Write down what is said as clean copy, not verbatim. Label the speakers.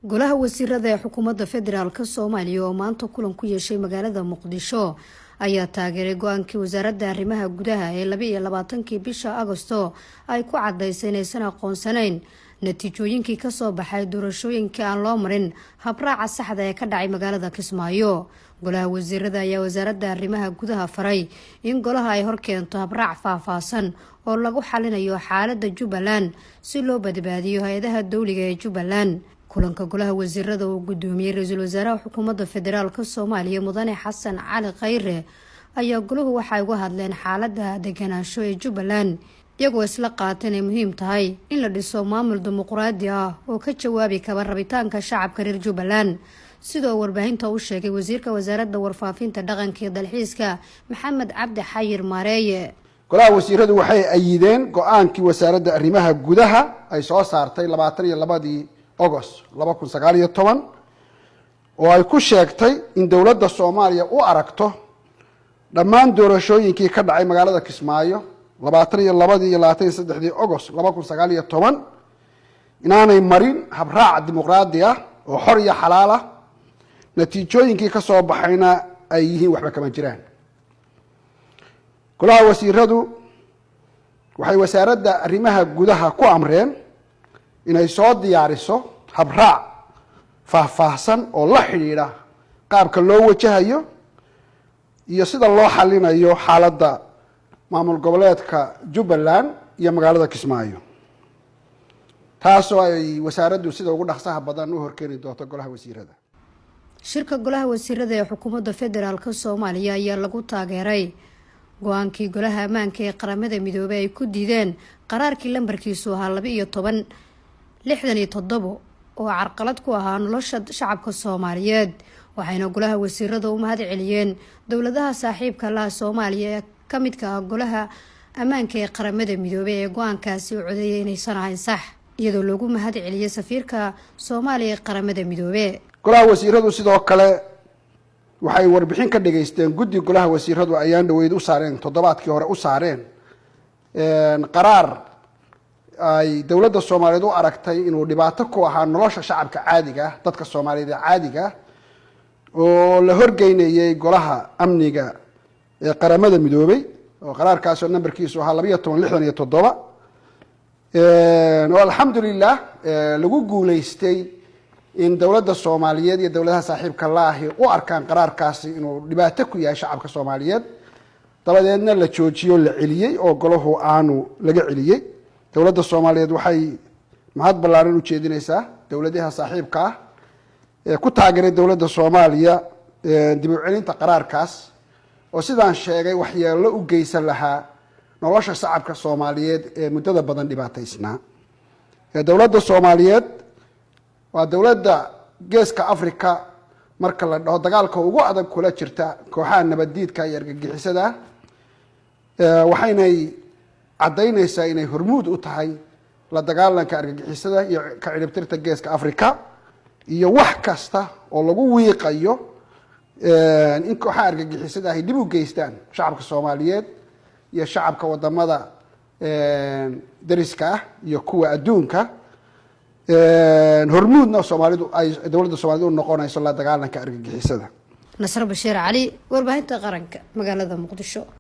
Speaker 1: golaha wasiirada ee xukuumadda federaalka Soomaaliya oo maanta kulan ku yeeshay magaalada Muqdisho ayaa taageeray go'aankii wasaaradda arrimaha gudaha ee 22 bisha Agoosto ay ku cadeysay inaysan aqoonsanayn natiijooyinkii ka soo baxay doorashooyinka aan loo marin habraaca saxda ee ka dhacay magaalada Kismaayo. golaha wasiirada ayaa wasaaradda arrimaha gudaha faray in golaha ay horkeento habraac faahfaahsan oo lagu xalinayo xaaladda Jubbaland si loo badbaadiyo hay'adaha dawliga ee Jubbaland. kulanka golaha wasiirada uu gudoomiyay ra'iisul wasaaraha xukuumadda federaalka Soomaaliya Mudane Xasan Cali Khayre ayaa goluhu waxay uga hadleen xaaladda deganaansho ee Jubbaland iyagoo isla qaateen ay muhiim tahay in la dhiso maamul dimuqraadi ah oo ka jawaabi kara rabitaanka shacabka reer Jubbaland. sidoo warbaahinta uu sheegay wasiirka wasaaradda warfaafinta dhaqanka iyo dalxiiska Maxamed Cabdi Xayir Maareeye.
Speaker 2: golaha wasiiradu waxay ayideen go'aankii wasaaradda arrimaha gudaha ay soo saartay 22 August 2019 oo ay ku sheegtay in dawladda Soomaaliya u aragto dhammaan doorashooyinkii ka dhacay magaalada Kismaayo 22 iyo 23 August 2019 inaanay marin habraac dimuqraadi ah oo xor iyo xalaal ah, natiijooyinkii ka soo baxayna ay yihiin waxba kama jiraan. golaha wasiiradu waxay wasaaradda arrimaha gudaha ku amreen inay soo diyaariso habraac faahfaahsan oo la xidhiidha qaabka loo wajahayo iyo sida loo xalinayo xaaladda maamul goboleedka Jubbaland iyo magaalada Kismaayo, taasoo ay wasaaraddu sida ugu dhaqsaha badan u horkeeni doonto golaha wasiirada.
Speaker 1: shirka golaha wasiirada ee xukuumadda federaalka Soomaaliya ayaa lagu taageeray go'aankii golaha ammaanka ee qaramada midoobay ay ku diideen qaraarkii lambarkiisu ahaa 1267 oo carqalad ku ahaa nolosha shacabka Soomaaliyeed. waxayna golaha wasiirada u mahad celiyeen dowladaha saaxiibka la Soomaaliya ee ka midka ah golaha ammaanka ee qaramada midoobay ee go'aankaasi u codeeyay inaysan ahayn sax, iyadoo lagu mahad celiyay safiirka Soomaaliya ee qaramada midoobay.
Speaker 2: golaha wasiiradu sidoo kale waxay warbixin ka dhageysteen guddi golaha wasiiradu ayaan dhaweyd u saareen toddobaadkii hore u saareen qaraar ay dawladda Soomaaliyeed u aragtay inuu dhibaato ku ahaa nolosha shacabka caadiga ah, dadka Soomaaliyeed caadiga ah, oo la horgeynayay golaha amniga ee qaramada midoobay oo qaraarkaas oo nambarkiisu ahaa 1267 oo alxamdulillah lagu guuleystay in dawladda Soomaaliyeed iyo dawladaha saaxiibka la ah u arkaan qaraarkaasi inuu dhibaato ku yahay shacabka Soomaaliyeed, dabadeedna la joojiyo la celiyay oo golahu aanu laga celiyay. dawladda Soomaaliyeed waxay mahad ballaaran u jeedinaysaa dawladaha saaxiibka ah ee ku taageeray dawladda Soomaaliya dib u celinta qaraarkaas oo sidaan sheegay waxyeello u geysan lahaa nolosha shacabka Soomaaliyeed ee muddada badan dhibaataysnaa. dawladda Soomaaliyeed waa dawladda geeska Afrika marka la dhaho dagaalka ugu adag kula jirta kooxaha nabaddiidka iyo argagixisada, waxaynay cadaynaysaa inay hormuud u tahay la dagaalanka argagixisada iyo ka ciribtirta geeska Afrika iyo wax kasta oo lagu wiiqayo in kooxaha argagixisada ay dib u geystaan shacabka Soomaaliyeed iyo shacabka wadamada dariska ah iyo kuwa adduunka. hormuudna Soomaalidu ay dawladda Soomaaliyeed u noqonayso la dagaalanka argagixisada.
Speaker 1: Nasr Bashiir Cali, warbaahinta qaranka, magaalada Muqdisho.